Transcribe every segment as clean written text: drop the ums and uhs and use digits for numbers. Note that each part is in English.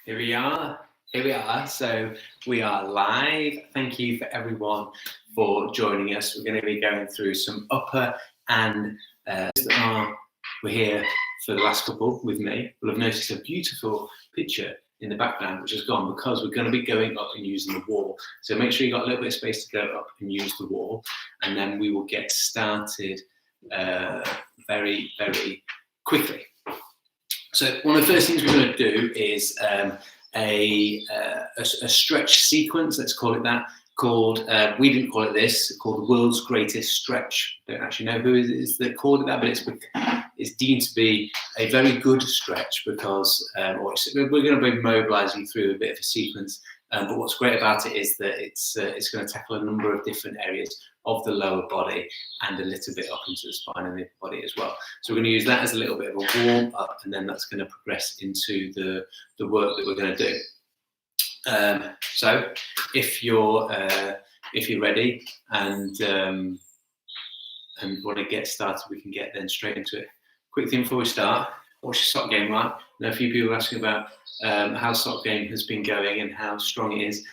Here we are. So we are live. Thank you for everyone for joining us. We're going to be going through some upper and we're here for the last couple with me. We'll have noticed a beautiful picture in the background which has gone because we're going to be going up and using the wall. So make sure you've got a little bit of space to go up and use the wall, and then we will get started very, very quickly. So one of the first things we're going to do is a stretch sequence, let's call it that, called, we didn't call it this, it's called the world's greatest stretch. I don't actually know who it is that called it that, but it's deemed to be a very good stretch because we're going to be mobilizing through a bit of a sequence. But what's great about it is that it's going to tackle a number of different areas of the lower body and a little bit up into the spine and the body as well. So we're going to use that as a little bit of a warm up, and then that's going to progress into the work that we're going to do. So if you're ready and want to get started, we can get then straight into it. Quick thing before we start: what's your sock game like? I know a few people are asking about how sock game has been going and how strong it is.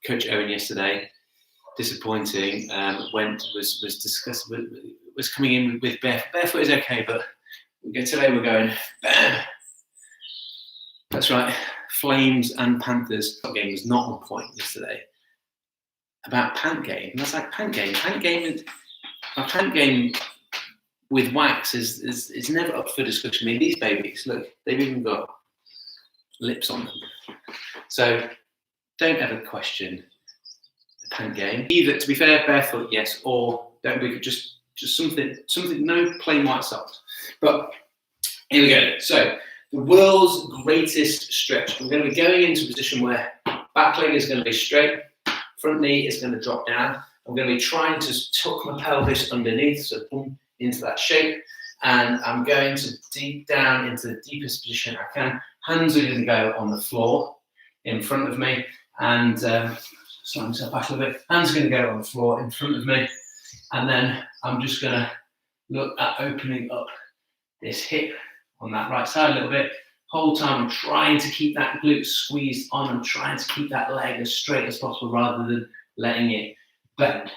Coach Owen yesterday, disappointing, was coming in with barefoot. Barefoot is okay, but today we're going bam. That's right, Flames and Panthers. Sock game was not on point yesterday. About pant game, that's like pant game. Pant game with wax is never up for discussion. I mean, these babies, look, they've even got lips on them. So don't ever question the pant game. Either, to be fair, barefoot, yes, or don't be just something, no plain white socks. But here we go. So the world's greatest stretch. I'm going to be going into a position where back leg is going to be straight, front knee is going to drop down. I'm going to be trying to tuck my pelvis underneath, so boom, into that shape, and I'm going to deep down into the deepest position I can. Hands are going to go on the floor in front of me, and slide myself back a little bit. Hands are going to go on the floor in front of me, and then I'm just going to look at opening up this hip on that right side a little bit. Whole time I'm trying to keep that glute squeezed on. I'm trying to keep that leg as straight as possible rather than letting it bend.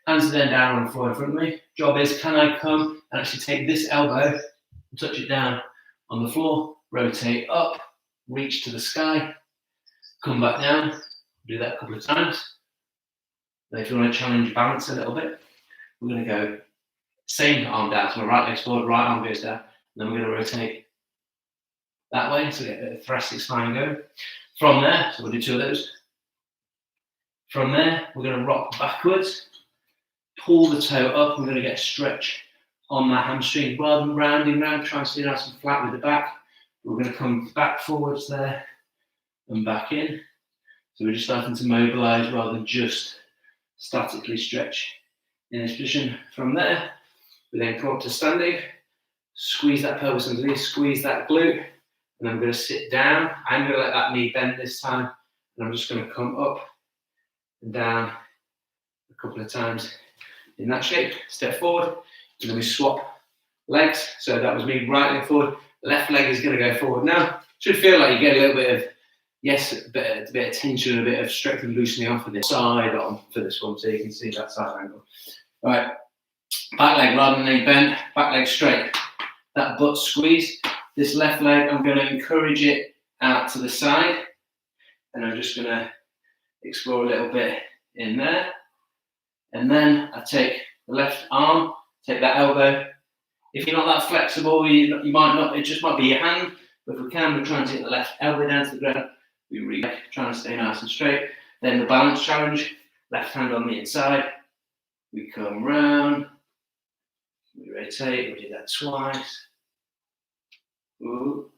Hands are then down on the floor in front of me. Job is, can I come and actually take this elbow and touch it down on the floor, rotate up, reach to the sky, come back down, do that a couple of times. Then if you want to challenge your balance a little bit, we're going to go same arm down, so my right leg's forward, right arm goes down, and then we're going to rotate that way, so get the thoracic spine going. From there, so we'll do two of those. From there, we're going to rock backwards, pull the toe up. We're going to get a stretch on that hamstring rather than rounding round. Try and stay nice and flat with the back. We're going to come back forwards there and back in. So we're just starting to mobilize rather than just statically stretch in this position. From there, we then come up to standing, squeeze that pelvis underneath, squeeze that glute, and I'm going to sit down. I'm going to let that knee bend this time, and I'm just going to come up and down a couple of times in that shape. Step forward, and then we swap legs. So that was me right leg forward, left leg is going to go forward now. Should feel like you get a little bit of, yes, a bit of tension, a bit of stretch and loosening off of this side on for this one, so you can see that side angle. All right, back leg rather than knee bent, back leg straight. That butt squeeze. This left leg, I'm going to encourage it out to the side, and I'm just going to explore a little bit in there. And then I take the left arm, take that elbow. If you're not that flexible, you might not, it just might be your hand, but if we can, we're trying to get the left elbow down to the ground. We reach, trying to stay nice and straight. Then the balance challenge, left hand on the inside. We come round, we rotate, we do that twice. Ooh.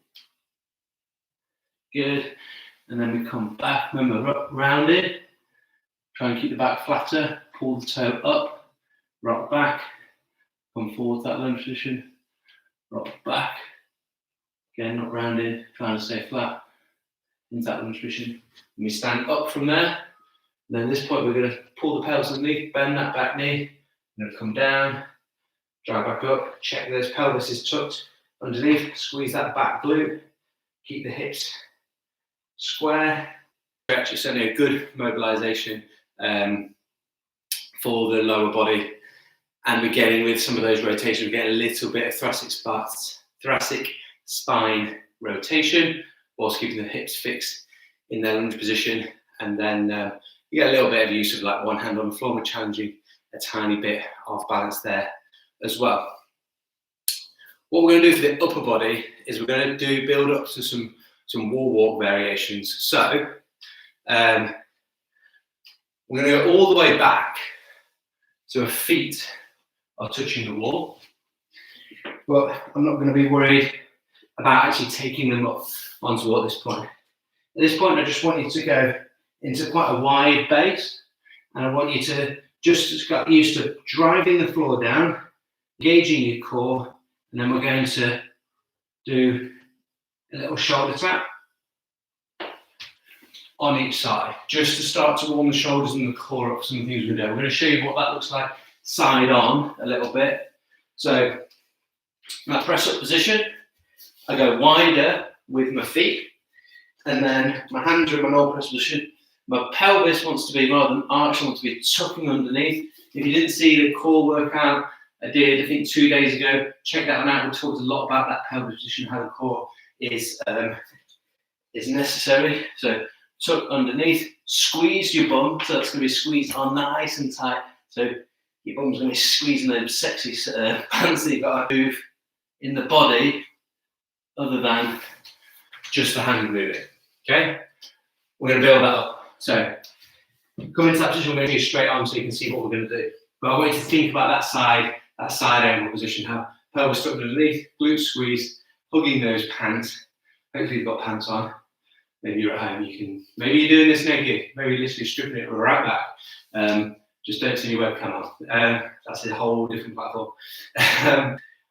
Good. And then we come back, remember, rounded. Try and keep the back flatter, pull the toe up, rock back, come forward to that lunge position, rock back. Again, not rounded, trying to stay flat into that lunge position. And we stand up from there. And then at this point, we're going to pull the pelvis underneath, bend that back knee. We're going to come down, drive back up, check those pelvis is tucked underneath, squeeze that back glute, keep the hips square stretch. It's certainly a good mobilization for the lower body. And we're getting, with some of those rotations, we're getting a little bit of thoracic spine rotation, whilst keeping the hips fixed in their lunge position. And then you get a little bit of use of like one hand on the floor. We're challenging a tiny bit of balance there as well. What we're going to do for the upper body is we're going to build up to some wall walk variations. So we're going to go all the way back so our feet are touching the wall. But I'm not going to be worried about actually taking them up onto the wall at this point. At this point, I just want you to go into quite a wide base, and I want you to just get used to driving the floor down, engaging your core, and then we're going to do a little shoulder tap on each side, just to start to warm the shoulders and the core up. Some of the things we do. We're going to show you what that looks like side on a little bit. So, in that press up position, I go wider with my feet, and then my hands are in my normal press position. My pelvis wants to be, rather than arching, wants to be tucking underneath. If you didn't see the core workout I did, I think 2 days ago, check that one out. We talked a lot about that pelvis position, how the core is necessary. So tuck underneath, squeeze your bum, so that's going to be squeezed on nice and tight. So your bum's going to be squeezing those sexy pants that you've got to move in the body, other than just the hand moving. Okay, we're going to build that up. So come into that position, we're going to do a straight arm so you can see what we're going to do. But I want you to think about that side angle position, how pelvis tucked underneath, glutes squeezed, hugging those pants. Hopefully you've got pants on. Maybe you're at home, maybe you're doing this naked, maybe you're literally stripping it right back. Just don't see your webcam on. That's a whole different platform.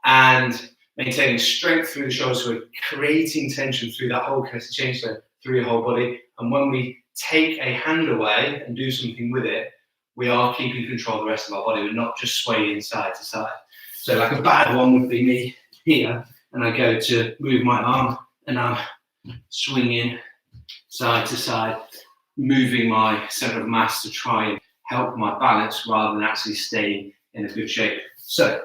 And maintaining strength through the shoulders, so we're creating tension through that whole chest change, so through your whole body. And when we take a hand away and do something with it, we are keeping control of the rest of our body. We're not just swaying side to side. So like a bad one would be me here, and I go to move my arm, and I'm swinging side to side, moving my center of mass to try and help my balance rather than actually staying in a good shape. So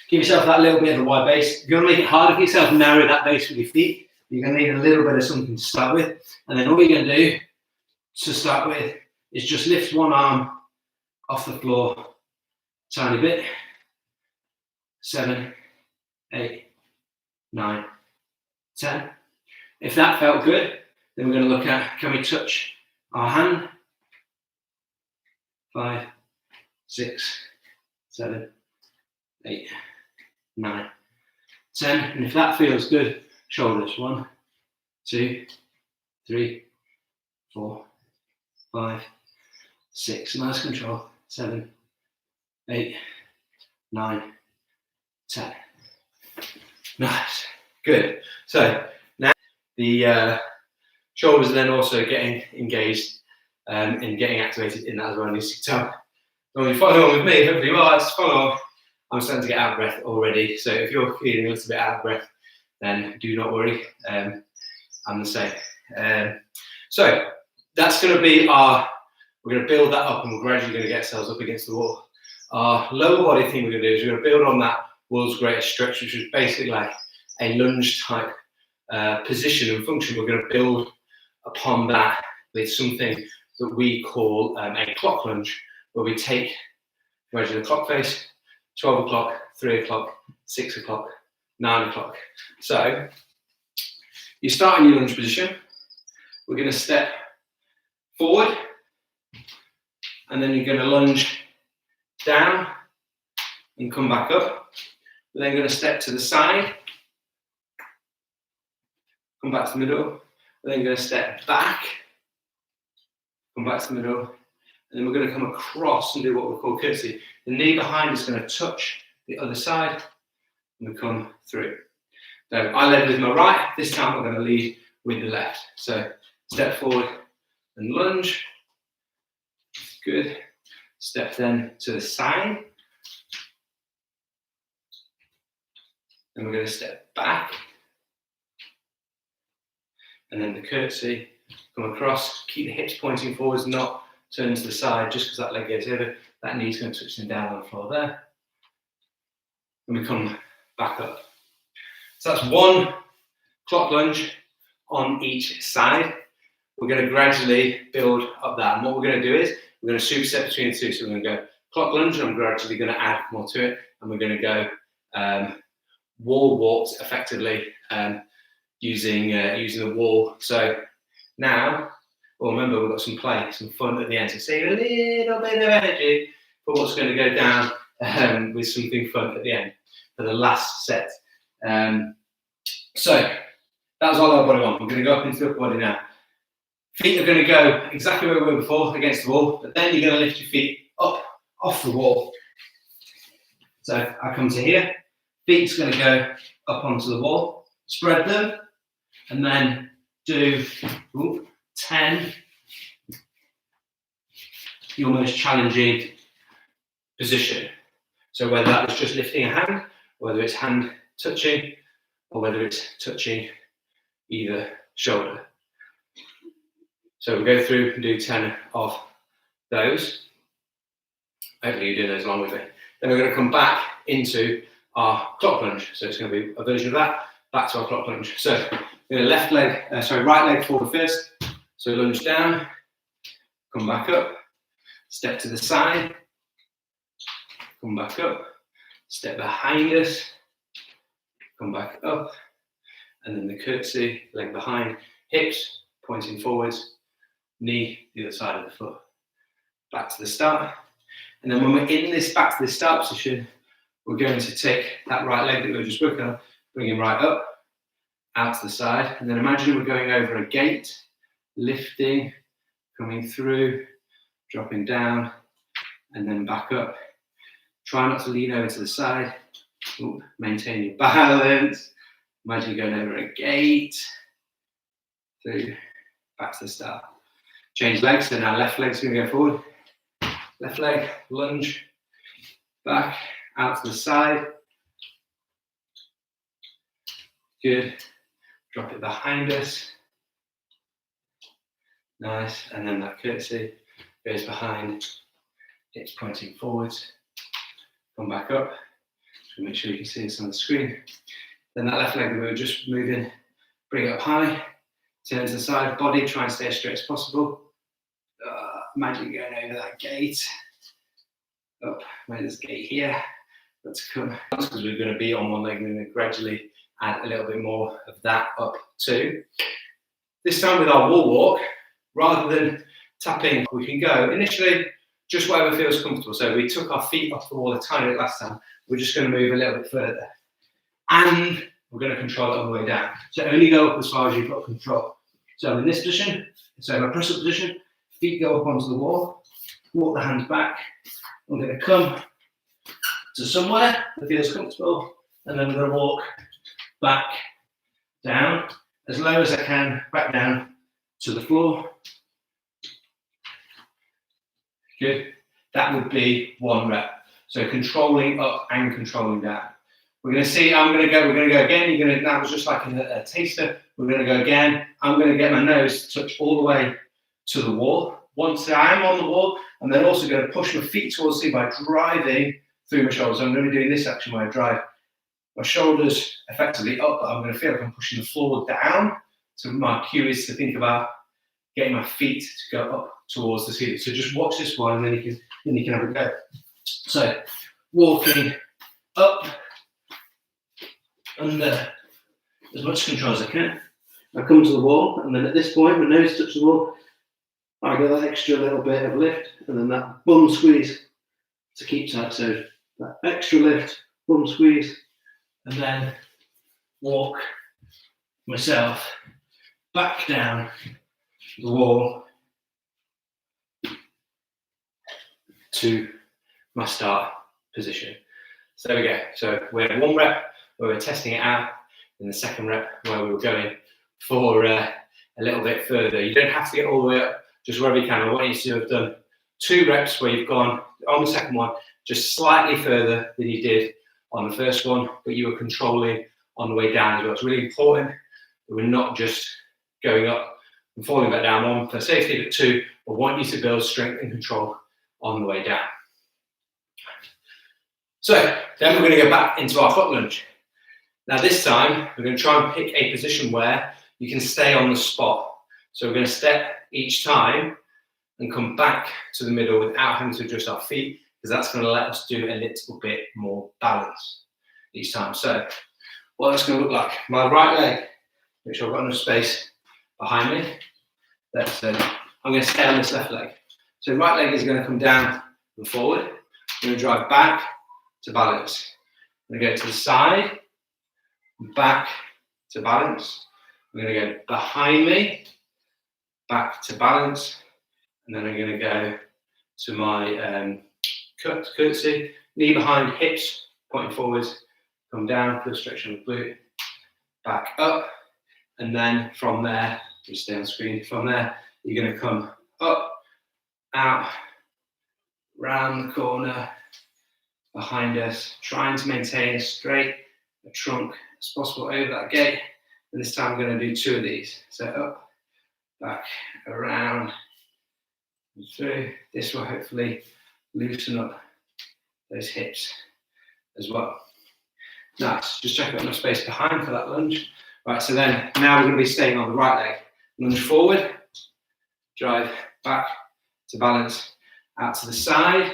give yourself that little bit of a wide base. If you're going to make it harder for yourself, narrow that base with your feet. You're going to need a little bit of something to start with. And then all you're going to do to start with is just lift one arm off the floor, tiny bit. 7, 8, 9, 10. If that felt good, then we're going to look at, can we touch our hand? 5, 6, 7, 8, 9, 10. And if that feels good, shoulders. 1, 2, 3, 4, 5, 6. Nice control. 7, 8, 9, 10. Nice. Good. So now the shoulders are then also getting engaged and getting activated in that as well. So when you follow on with me, hopefully you are, just follow on. I'm starting to get out of breath already. So if you're feeling a little bit out of breath, then do not worry. I'm the same. So that's going to be we're going to build that up, and we're gradually going to get ourselves up against the wall. Our lower body thing we're going to do is we're going to build on that world's greatest stretch, which is basically like a lunge type position and function. We're going to build upon that with something that we call a clock lunge, where we take, imagine the clock face, 12 o'clock, 3 o'clock, 6 o'clock, 9 o'clock. So you start in your lunge position. We're going to step forward, and then you're going to lunge down and come back up. We're then going to step to the side, come back to the middle. We're then going to step back, come back to the middle, and then we're going to come across and do what we call curtsy. The knee behind is going to touch the other side, and we come through. So I led with my right. This time we're going to lead with the left. So step forward and lunge. Good. Step then to the side. Then we're going to step back. and then the curtsy, come across, keep the hips pointing forwards, not turn to the side just because that leg goes over. That knee's going to touch them down on the floor there. And we come back up. So that's one clock lunge on each side. We're going to gradually build up that. And what we're going to do is we're going to superset between the two. So we're going to go clock lunge, and I'm gradually going to add more to it. And we're going to go wall walks effectively using the wall. So now, well, remember we've got some play, some fun at the end. So save a little bit of energy for what's going to go down with something fun at the end for the last set. So that was all our body one. We're going to go up into the upper body now. Feet are going to go exactly where we were before, against the wall, but then you're going to lift your feet up off the wall. So I come to here, feet's going to go up onto the wall, spread them, and then do 10 your most challenging position. So whether that was just lifting a hand, whether it's hand touching, or whether it's touching either shoulder. So we'll go through and do 10 of those. Hopefully you're doing those along with me. Then we're going to come back into our clock lunge. So it's going to be a version of that, back to our clock lunge. So we're going to right leg forward first. So lunge down, come back up, step to the side, come back up, step behind us, come back up, and then the curtsy, leg behind, hips pointing forwards, knee the other side of the foot. Back to the start. And then when we're in this back to the start position, we're going to take that right leg that we were just working on, bring him right up, out to the side, and then imagine we're going over a gate, lifting, coming through, dropping down, and then back up. Try not to lean over to the side. Maintain your balance. Imagine going over a gate, through, back to the start. Change legs, so now left leg's going to go forward. Left leg, lunge, back, out to the side. Good. Drop it behind us. Nice. And then that curtsy goes behind, hips pointing forwards. Come back up. So make sure you can see this on the screen. Then that left leg that we were just moving, bring it up high, turn to the side, body, try and stay as straight as possible. Imagine going over that gate. Up, there's a gate here. Let's come, because we're going to be on one leg, and we're going to gradually add a little bit more of that up too. This time with our wall walk, rather than tapping, we can go initially just whatever feels comfortable. So we took our feet off the wall a tiny bit last time. We're just going to move a little bit further. And we're going to control it on the way down. So only go up as far as you've got control. So in this position, so my press up position, feet go up onto the wall, walk the hands back. I'm going to come to somewhere that feels comfortable, and then I'm going to walk back down as low as I can, back down to the floor. Good. That would be 1 rep. So controlling up and controlling down. We're going to see, we're going to go again. That was just like a taster. We're going to go again. I'm going to get my nose to touch all the way to the wall. Once I am on the wall, I'm then also going to push my feet towards the seat by driving through my shoulders. I'm going to be doing this action where I drive my shoulders effectively up, but I'm going to feel like I'm pushing the floor down. So my cue is to think about getting my feet to go up towards the ceiling. So just watch this one, and then you can have a go. So walking up, under, as much control as I can. I come to the wall, and then at this point, my nose touches the wall. I get that extra little bit of lift, and then that bum squeeze to keep tight. So that extra lift, bum squeeze, and then walk myself back down the wall to my start position. So there we go. So we had 1 rep where we were testing it out, and the 2nd rep where we were going for a little bit further. You don't have to get all the way up, just wherever you can. I want you to have done 2 reps where you've gone on the 2nd one just slightly further than you did on the 1st one, but you were controlling on the way down as well. It's really important that we're not just going up and falling back down. 1, for safety, but 2, I want you to build strength and control on the way down. So then we're going to go back into our foot lunge. Now this time, we're going to try and pick a position where you can stay on the spot. So we're going to step each time and come back to the middle without having to adjust our feet, because that's going to let us do a little bit more balance each time. So what that's going to look like, my right leg, make sure I've got enough space behind me. I'm going to stay on this left leg. So right leg is going to come down and forward. I'm going to drive back to balance. I'm going to go to the side, back to balance. I'm going to go behind me, back to balance. And then I'm going to go to my curtsy, knee behind, hips pointing forwards, come down, feel stretch on the glute, back up. And then from there, just stay on screen, from there, you're going to come up, out, round the corner, behind us, trying to maintain as straight a trunk as possible over that gate. And this time I'm going to do 2 of these. So up, back, around, and through. This will hopefully loosen up those hips as well. Nice. Just check I've got enough space behind for that lunge. Right, so then now we're going to be staying on the right leg. Lunge forward, drive back to balance, out to the side,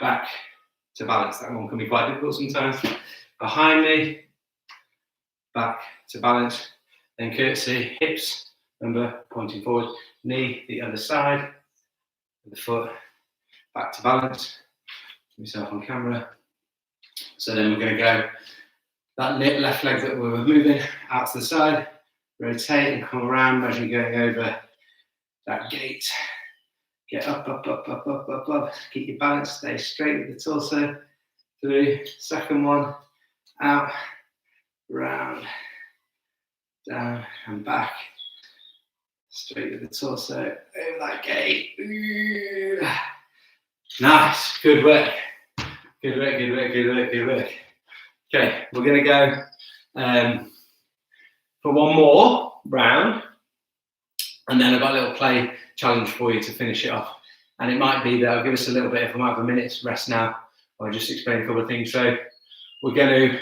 back to balance. That one can be quite difficult sometimes. Behind me, back to balance, then curtsy, hips, remember, pointing forward, knee the other side, with the foot, back to balance. Put myself on camera. So then we're going to go, that left leg that we were moving out to the side, rotate and come around as you're going over that gate. Get up, up, up, up, up, up, up. Keep your balance, stay straight with the torso. Through, second one, out, round, down and back. Straight with the torso, over that gate. Ooh. Nice, good work. Good work, good work, good work, good work. Okay, we're going to go for one more round, and then I've got a little play challenge for you to finish it off. And it might be that I'll give us a little bit, if I might have a minute's rest now, or just explain a couple of things. So we're going to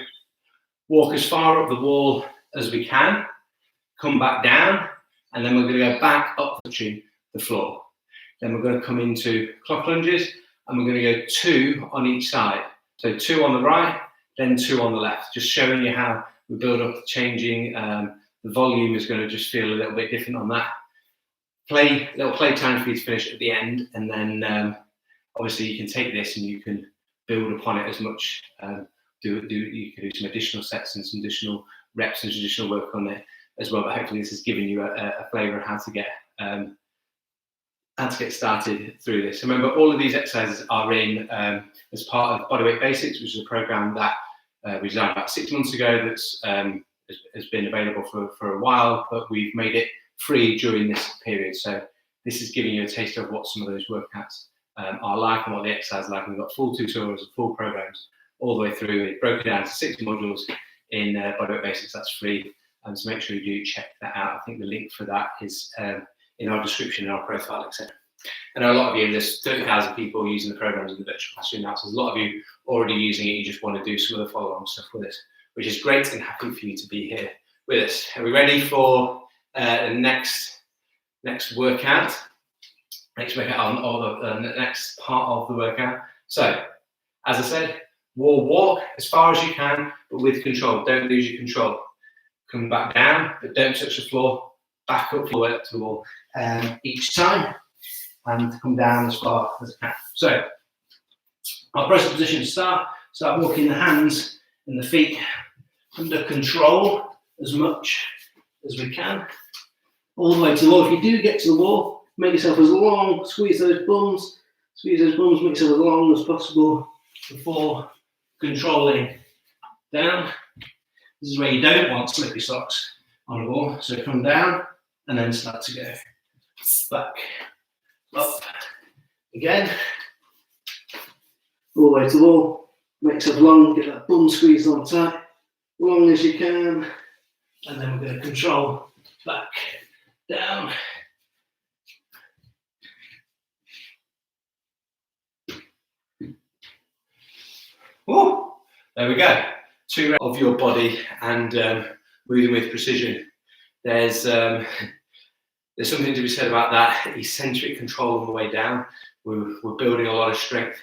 walk as far up the wall as we can, come back down, and then we're going to go back up touching the floor. Then we're going to come into clock lunges, and we're going to go 2 on each side. So 2 on the right, then 2 on the left, just showing you how we build up, changing. The volume is going to just feel a little bit different on that. Little play time for you to finish at the end, and then obviously you can take this and you can build upon it as much. You can do some additional sets and some additional reps and additional work on it as well. But hopefully this has given you a flavour of how to get started through this. Remember, all of these exercises are in as part of Bodyweight Basics, which is a program that we designed about 6 months ago. That's has been available for a while, but we've made it free during this period. So this is giving you a taste of what some of those workouts are like and what the exercise is like. We've got full tutorials and full programs all the way through. It's broken down to 60 modules in Bodyweight Basics. That's free. So make sure you do check that out. I think the link for that is in our description, in our profile, etc. I know a lot of you, there's 30,000 people using the programs in the virtual classroom now, so there's a lot of you already using it. You just want to do some of the follow-on stuff with it, which is great, and happy for you to be here with us. Are we ready for the next workout? Next workout, or the next part of the workout. So, as I said, walk as far as you can, but with control. Don't lose your control. Come back down, but don't touch the floor. Back up, forward to the wall each time, and come down as far as I can. So, our process position to start walking the hands and the feet under control as much as we can, all the way to the wall. If you do get to the wall, make yourself as long, squeeze those bums, make yourself as long as possible before controlling down. This is where you don't want slippy socks on the wall. So come down and then start to go back, up, again, all the way to the wall. Make yourself long, get that bum squeezed on tight, long as you can, and then we're going to control back, down. Woo! There we go. 2 reps of your body and moving with precision. There's something to be said about that eccentric control on the way down. We're building a lot of strength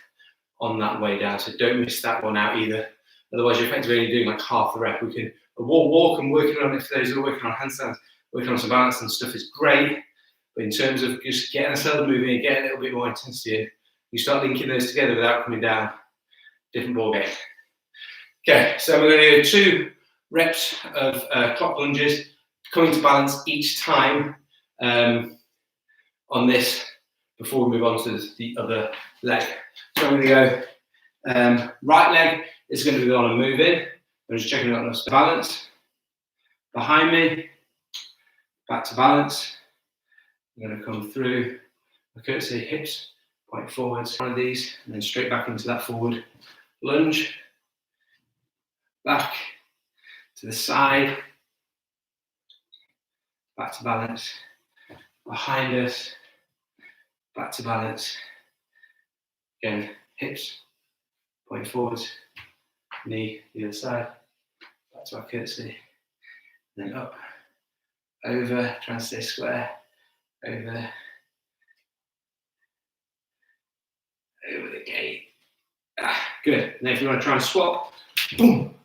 on that way down, so don't miss that one out either. Otherwise, you're effectively only doing like half the rep. We can walk and working on it for those who are working on handstands, working on some balance and stuff is great. But in terms of just getting ourselves moving and getting a little bit more intensity in, you start linking those together without coming down. Different ball game. Okay, so we're going to do 2 reps of clock lunges, coming to balance each time on this before we move on to the other leg. So I'm going to go right leg is going to be on a move in. I'm just checking out enough balance. Behind me, back to balance. I'm going to come through my courtesy hips, point forwards, one of these, and then straight back into that forward lunge. Back to the side, back to balance, behind us, back to balance. Again, hips, point forwards, knee, the other side, back to our courtesy, then up, over, try and stay square, over the gate. Good. And then if you want to try and swap, boom,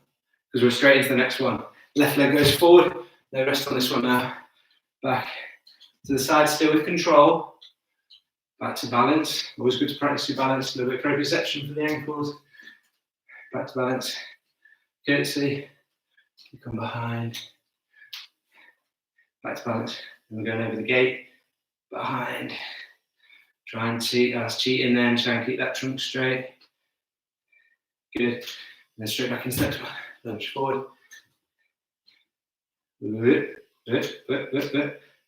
because we're straight into the next one. Left leg goes forward, no rest on this one now. Back to the side, still with control. Back to balance. Always good to practice your balance, a little bit of proprioception for the ankles. Back to balance. Curtsy. You come behind. Back to balance. And we're going over the gate. Behind. Try and see, that's cheating then. Try and keep that trunk straight. Good. And then straight back into the next one. Lunge forward.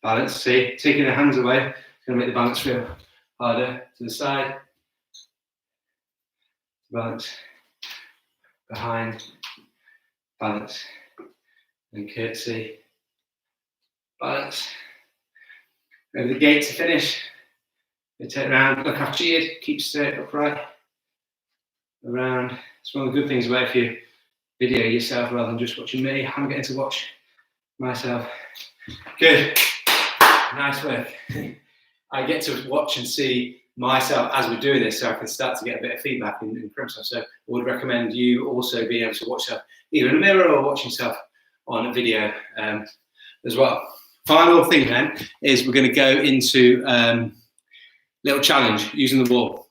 Balance. See, taking the hands away is going to make the balance feel harder. To the side. Balance. Behind. Balance. And curtsy. Balance. Over the gate to finish. You turn around, look, I've cheated, keep straight, upright. Around. It's one of the good things about if you video yourself rather than just watching me. I'm getting to watch myself. Good. Nice work. I get to watch and see myself as we're doing this, so I can start to get a bit of feedback and improve myself. So I would recommend you also being able to watch yourself either in a mirror or watching yourself on a video as well. Final thing then is we're going to go into little challenge using the wall.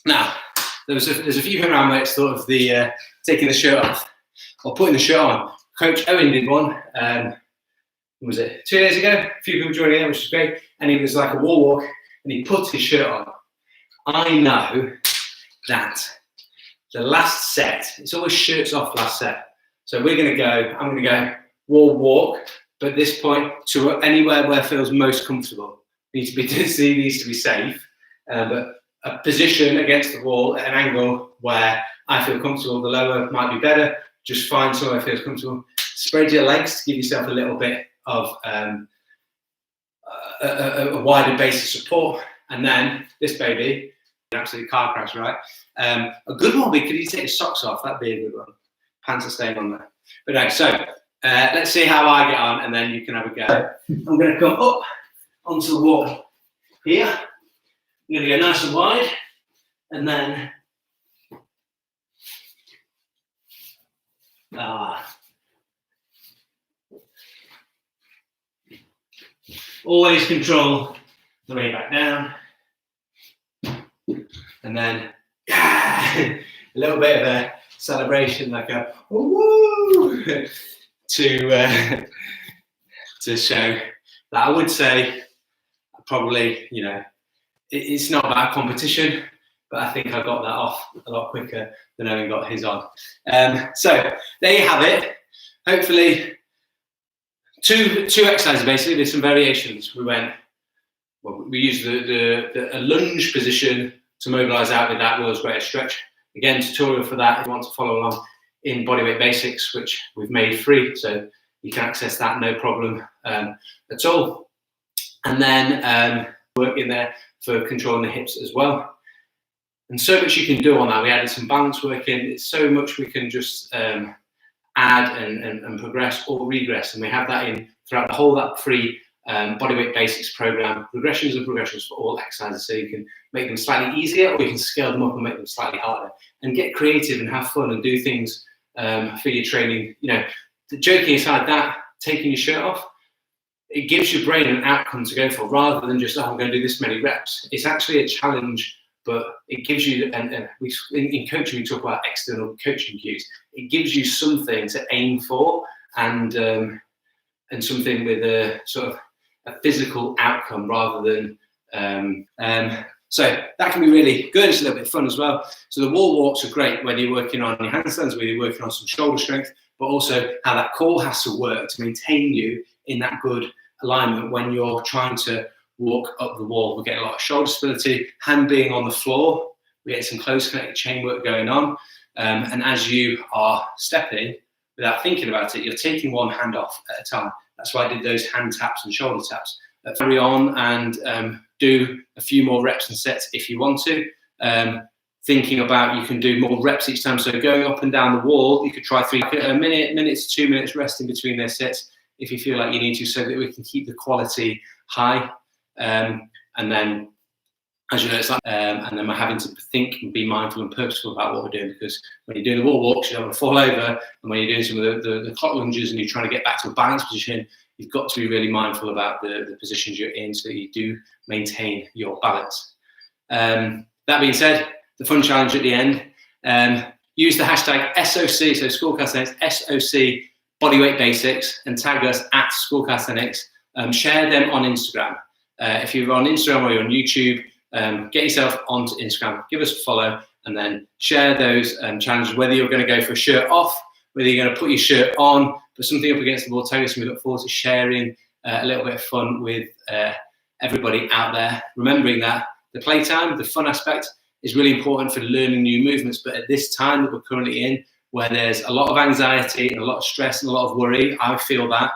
Now, there's a few around where it's sort of the taking the shirt off or putting the shirt on. Coach Owen did one. When was it? 2 days ago. A few people joining in, which is great. And he was like a wall walk, and he put his shirt on. I know that the last set, it's always shirts off last set. So I'm going to go wall walk, but at this point to anywhere where it feels most comfortable. Needs to be safe, but a position against the wall at an angle where I feel comfortable. The lower might be better. Just find somewhere that feels comfortable. Spread your legs to give yourself a little bit of a wider base of support. And then this baby, absolutely car crash, right? A good one would be, could you take your socks off? That'd be a good one. Pants are staying on there. But no, so let's see how I get on, and then you can have a go. I'm going to come up onto the wall here. I'm going to go nice and wide, and then always control the way back down, and then a little bit of a celebration, like a woo, to show that I would say probably, you know, it's not about competition, but I think I got that off a lot quicker than Owen got his on. So there you have it. Hopefully, two exercises basically. There's some variations. We used a lunge position to mobilise out with that world's greatest stretch. Again, tutorial for that if you want to follow along in Bodyweight Basics, which we've made free. So you can access that no problem at all. And then work in there for controlling the hips as well. And so much you can do on that. We added some balance work in. It's so much we can just add and progress or regress. And we have that in throughout the whole that free bodyweight basics program, regressions and progressions for all exercises. So you can make them slightly easier, or you can scale them up and make them slightly harder. And get creative and have fun and do things for your training. You know, joking aside, that taking your shirt off, it gives your brain an outcome to go for, rather than just, oh, I'm going to do this many reps. It's actually a challenge, but it gives you, and in coaching we talk about external coaching cues. It gives you something to aim for, and something with a sort of a physical outcome rather than so that can be really good. It's a little bit fun as well. So the wall walks are great, whether you're working on your handstands, whether you're working on some shoulder strength, but also how that core has to work to maintain you in that good alignment when you're trying to walk up the wall. We're getting a lot of shoulder stability, hand being on the floor. We get some close connected chain work going on. And as you are stepping, without thinking about it, you're taking one hand off at a time. That's why I did those hand taps and shoulder taps. Carry on and do a few more reps and sets if you want to. Thinking about, you can do more reps each time. So going up and down the wall, you could try a minute to 2 minutes rest in between those sets if you feel like you need to, so that we can keep the quality high. And then, as you know, it's like, and then we're having to think and be mindful and purposeful about what we're doing, because when you're doing the wall walks, you don't want to fall over. And when you're doing some of the clock lunges and you're trying to get back to a balanced position, you've got to be really mindful about the positions you're in, so that you do maintain your balance. That being said, the fun challenge at the end, use the hashtag SOC, so School of Calisthenics, SOC bodyweight basics, and tag us at School of Calisthenics. Share them on Instagram. If you're on Instagram or you're on YouTube, get yourself onto Instagram, give us a follow, and then share those challenges, whether you're going to go for a shirt off, whether you're going to put your shirt on, put something up against the wall, tag us, and we look forward to sharing a little bit of fun with everybody out there. Remembering that the playtime, the fun aspect, is really important for learning new movements, but at this time that we're currently in, where there's a lot of anxiety and a lot of stress and a lot of worry, I feel that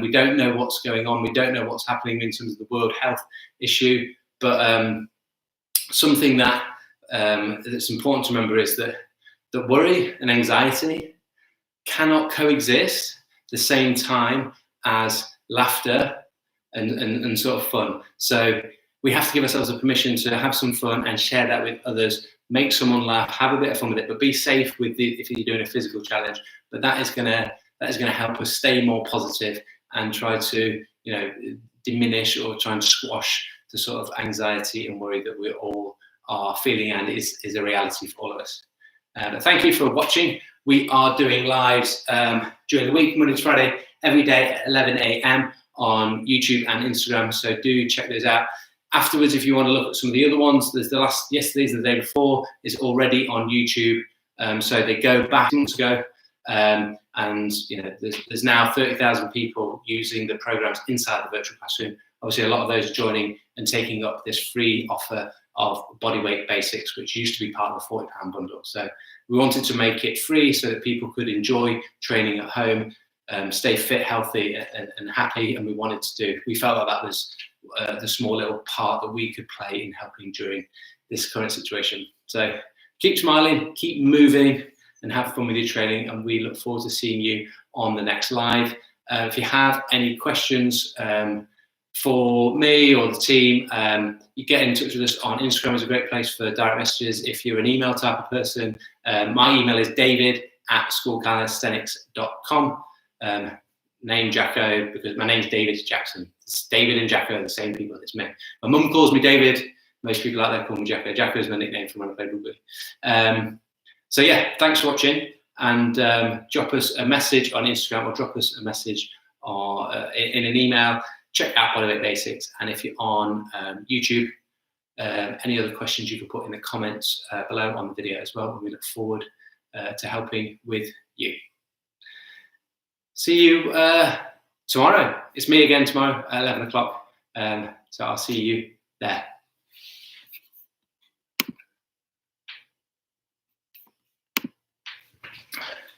we don't know what's going on, we don't know what's happening in terms of the world health issue, but something that that's important to remember is that worry and anxiety cannot coexist at the same time as laughter and sort of fun. So we have to give ourselves a permission to have some fun and share that with others, make someone laugh, have a bit of fun with it, but be safe with if you're doing a physical challenge. But that is gonna help us stay more positive and try to, you know, diminish or try and squash the sort of anxiety and worry that we all are feeling, and is a reality for all of us. But thank you for watching. We are doing lives during the week, Monday to Friday, every day at 11 a.m. on YouTube and Instagram. So do check those out. Afterwards, if you want to look at some of the other ones, there's yesterday's and the day before is already on YouTube. So they go back months ago. And you know, there's now 30,000 people using the programs inside the virtual classroom. Obviously, a lot of those are joining and taking up this free offer of bodyweight basics, which used to be part of a £40 bundle. So we wanted to make it free so that people could enjoy training at home, stay fit, healthy, and happy. And we felt like that was the small little part that we could play in helping during this current situation. So keep smiling, keep moving, and have fun with your training. And we look forward to seeing you on the next live. If you have any questions for me or the team, you get in touch with us on Instagram. Is a great place for direct messages. If you're an email type of person, my email is david@schoolcalisthenics.com. Name Jacko, because my name's David Jackson. It's David and Jacko are the same people. It's me. My mum calls me David. Most people out there call me Jacko. Jacko is my nickname from when I played rugby. So yeah, thanks for watching, and drop us a message on Instagram or drop us a message in an email. Check out Bodyweight Basics, and if you're on YouTube, any other questions you can put in the comments below on the video as well, and we look forward to helping with you. See you tomorrow. It's me again tomorrow at 11 o'clock. So I'll see you there.